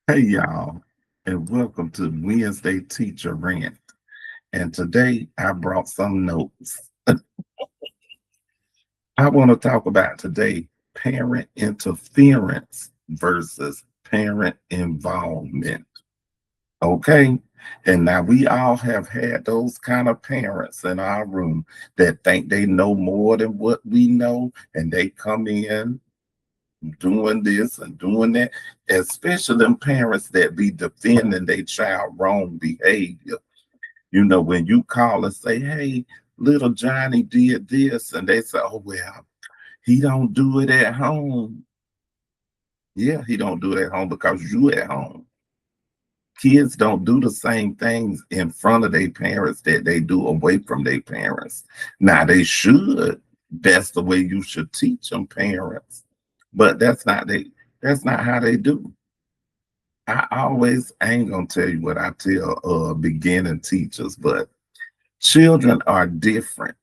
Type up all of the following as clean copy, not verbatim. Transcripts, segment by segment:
Hey y'all, and welcome to Wednesday Teacher Rant. And today I brought some notes. I want to talk about today parent interference versus parent involvement. Okay? And now we all have had those kind of parents in our room that think they know more than what we know, and they come in doing this and doing that, especially them parents that be defending their child wrong behavior. When you call and say, hey, little Johnny did this, and they say, oh, well, he don't do it at home. Yeah, he don't do it at home because you at home. Kids don't do the same things in front of their parents that they do away from their parents. Now they should. That's the way you should teach them, parents. But that's not how they do. I ain't gonna tell you what I tell beginning teachers, but children are different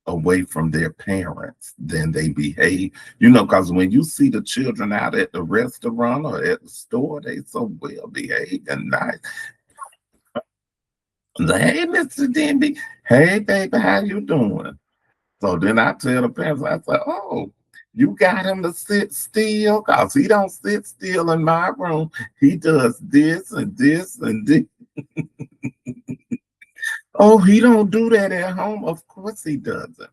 away from their parents than they behave. Because when you see the children out at the restaurant or at the store, they so well behaved and nice. Hey, Mr. Demby. Hey, baby, how you doing? So then I tell the parents, I say, oh, you got him to sit still? Because he don't sit still in my room. He does this and this and this. Oh, he don't do that at home. Of course he doesn't.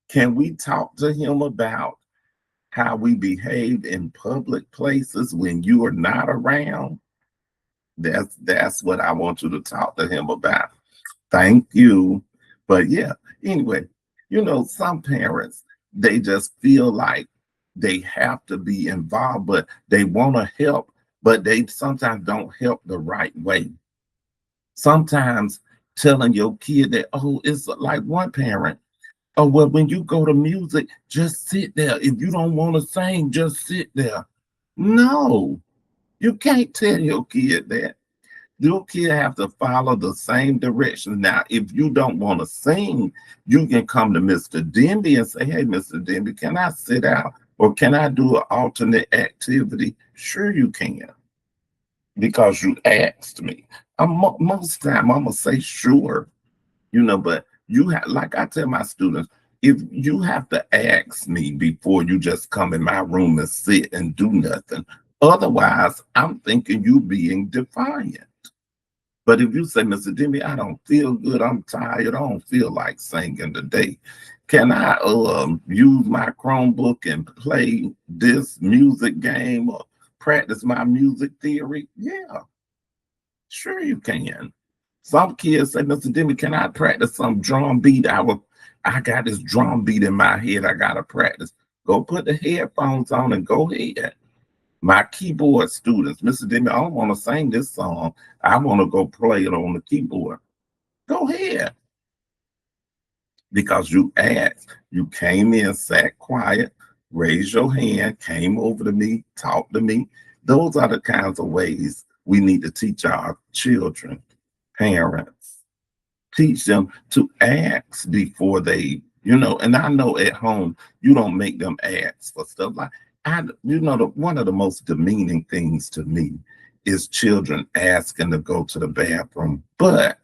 Can we talk to him about how we behave in public places when you are not around? That's what I want you to talk to him about. Thank you. But yeah, anyway, some parents, they just feel like they have to be involved, but they want to help, but they sometimes don't help the right way. Sometimes telling your kid that, oh, it's like one parent, oh, well, when you go to music, just sit there. If you don't want to sing, just sit there. No, you can't tell your kid that. Your kid have to follow the same direction. Now, if you don't want to sing, you can come to Mr. Demby and say, hey, Mr. Demby, can I sit out or can I do an alternate activity? Sure you can, because you asked me. Most time I'm going to say sure, but you have, like I tell my students, if you have to ask me before you just come in my room and sit and do nothing. Otherwise, I'm thinking you being defiant. But if you say, Mr. Jimmy, I don't feel good, I'm tired, I don't feel like singing today. Can I use my Chromebook and play this music game or practice my music theory? Yeah, sure you can. Some kids say, Mr. Jimmy, can I practice some drum beat? I got this drum beat in my head, I gotta practice. Go put the headphones on and go ahead. My keyboard students, Mr. Demby, I don't want to sing this song. I want to go play it on the keyboard. Go ahead. Because you asked. You came in, sat quiet, raised your hand, came over to me, talked to me. Those are the kinds of ways we need to teach our children, parents. Teach them to ask before and I know at home you don't make them ask for stuff like one of the most demeaning things to me is children asking to go to the bathroom. But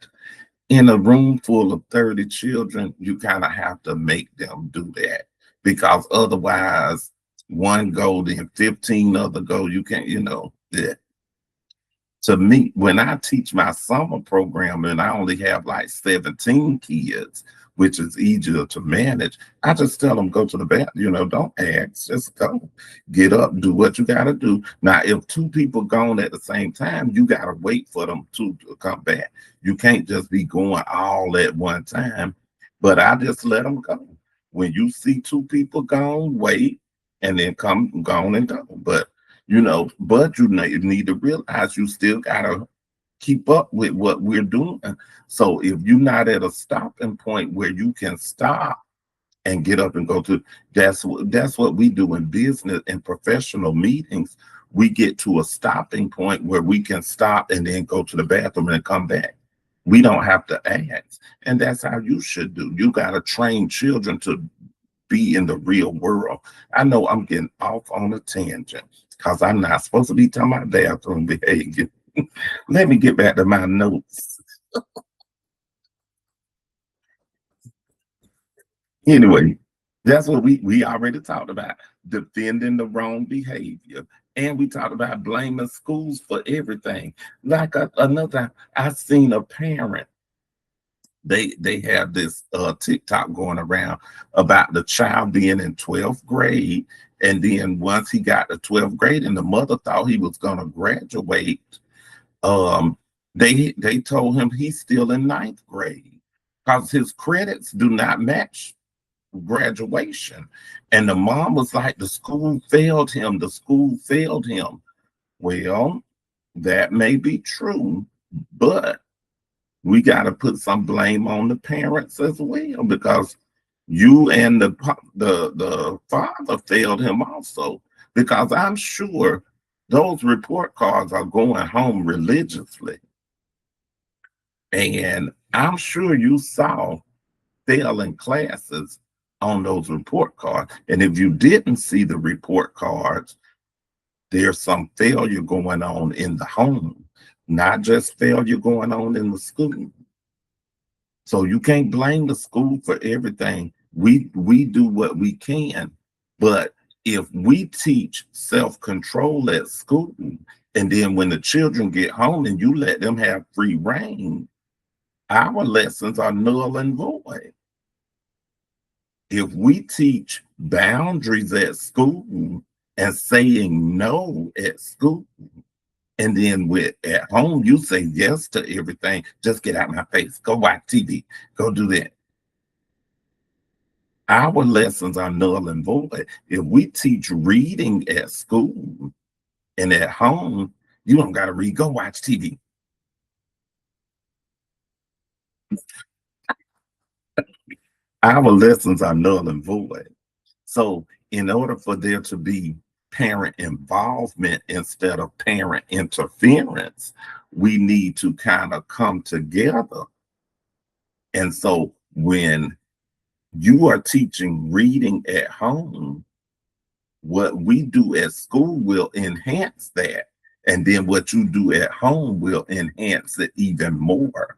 in a room full of 30 children, you kind of have to make them do that, because otherwise one go, then 15 other go. You can't, yeah. To me, when I teach my summer program and I only have like 17 kids, which is easier to manage, I just tell them go to the bathroom, don't ask, just go. Get up, do what you gotta do. Now, if two people gone at the same time, you gotta wait for them to come back. You can't just be going all at one time, but I just let them go. When you see two people gone, wait, and then come gone and go. But you need to realize you still gotta keep up with what we're doing. So if you're not at a stopping point where you can stop and get up and go to, that's what we do in business and professional meetings. We get to a stopping point where we can stop and then go to the bathroom and come back. We don't have to ask. And that's how you should do. You gotta train children to be in the real world. I know I'm getting off on a tangent. because I'm not supposed to be talking about bathroom behavior. Let me get back to my notes. Anyway, that's what we already talked about, defending the wrong behavior. And we talked about blaming schools for everything. Like another, I seen a parent, they have this TikTok going around about the child being in 12th grade. And then once he got to 12th grade and the mother thought he was gonna graduate, um, they told him he's still in ninth grade because his credits do not match graduation. And the mom was like, the school failed him, the school failed him. Well, that may be true, but we got to put some blame on the parents as well, because you and the father failed him also, because I'm sure those report cards are going home religiously. And I'm sure you saw failing classes on those report cards. And if you didn't see the report cards, there's some failure going on in the home, not just failure going on in the school. So you can't blame the school for everything. We do what we can, but if we teach self-control at school, and then when the children get home and you let them have free reign, our lessons are null and void. If we teach boundaries at school and saying no at school, and then at home you say yes to everything, just get out my face, go watch TV, go do that. Our lessons are null and void. If we teach reading at school and at home, you don't got to read, go watch TV. Our lessons are null and void. So in order for there to be parent involvement instead of parent interference, we need to kind of come together. And so when you are teaching reading at home, what we do at school will enhance that. And then what you do at home will enhance it even more.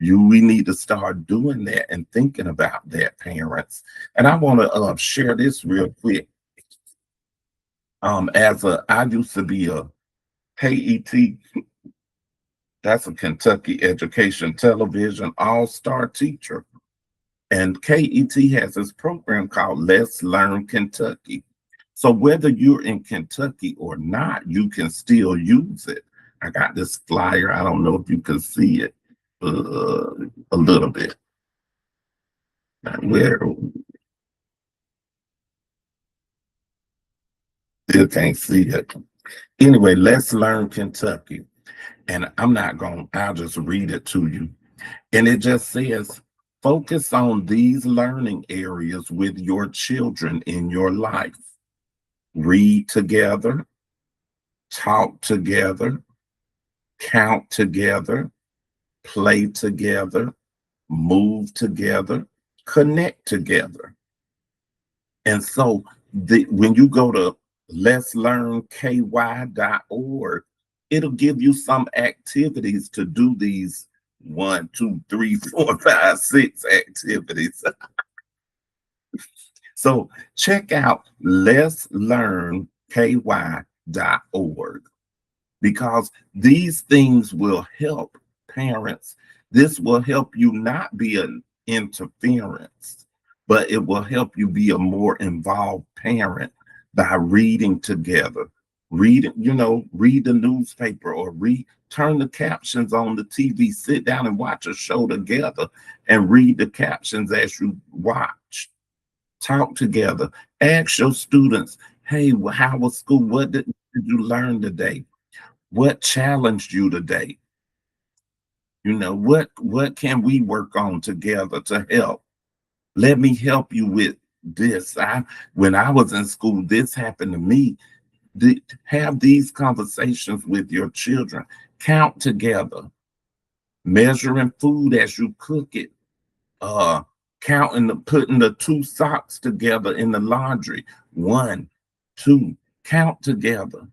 We need to start doing that and thinking about that, parents. And I want to share this real quick. I used to be a KET, that's a Kentucky Education Television all-star teacher. And KET has this program called Let's Learn Kentucky. So whether you're in Kentucky or not, you can still use it. I got this flyer. I don't know if you can see it a little bit. Where still can't see it. Anyway, Let's Learn Kentucky. And I'll just read it to you. And it just says, focus on these learning areas with your children in your life. Read together, talk together, count together, play together, move together, connect together. And so when you go to letslearnky.org, it'll give you some activities to do these 1, 2, 3, 4, 5, 6 activities. So check out letslearnky.org, because these things will help parents. This will help you not be an interference, but it will help you be a more involved parent by reading together. Read the newspaper, or turn the captions on the TV, sit down and watch a show together and read the captions as you watch. Talk together. Ask your students, hey, how was school? What did you learn today? What challenged you today? What can we work on together to help? Let me help you with this. When I was in school, this happened to me. Have these conversations with your children. Count together. Measuring food as you cook it. Putting the 2 socks together in the laundry. 1, 2. count together,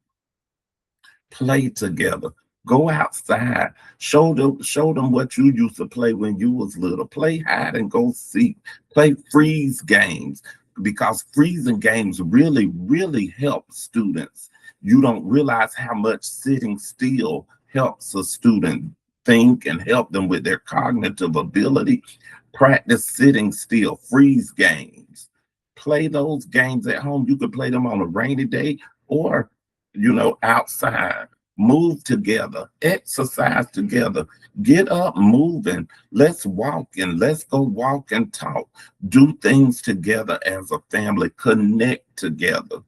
play together, go outside, show them what you used to play when you was little. Play hide and go seek, play freeze games, because freezing games really help students. You don't realize how much sitting still helps a student think and help them with their cognitive ability. Practice sitting still, freeze games. Play those games at home. You could play them on a rainy day or, outside. Move together, exercise together, get up moving. Let's walk and let's go walk and talk. Do things together as a family, connect together.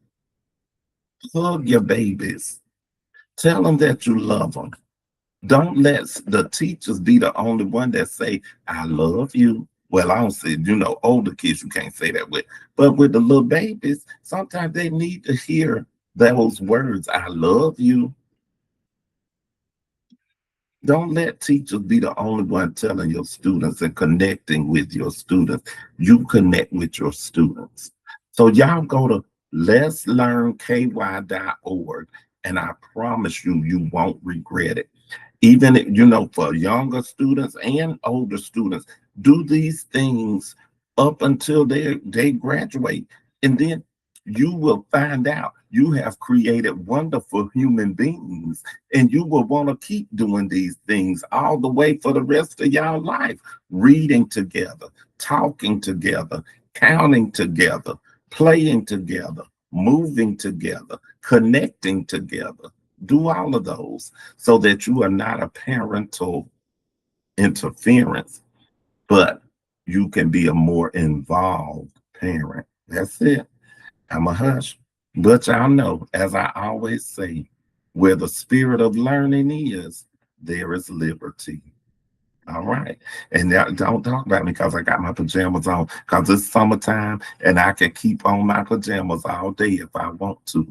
Hug your babies. Tell them that you love them. Don't let the teachers be the only one that say, I love you. Well, I don't say, older kids you can't say that with. But with the little babies, sometimes they need to hear those words, I love you. Don't let teachers be the only one telling your students and connecting with your students. You connect with your students. So y'all go to letslearnky.org, and I promise you, you won't regret it. Even for younger students and older students, do these things up until they graduate, and then you will find out you have created wonderful human beings, and you will want to keep doing these things all the way for the rest of your life. Reading together, talking together, counting together, playing together, moving together, connecting together. Do all of those so that you are not a parental interference, but you can be a more involved parent. That's it. I'm a hush. But y'all know, as I always say, where the spirit of learning is, there is liberty. All right. And now, don't talk about me because I got my pajamas on, because it's summertime and I can keep on my pajamas all day if I want to.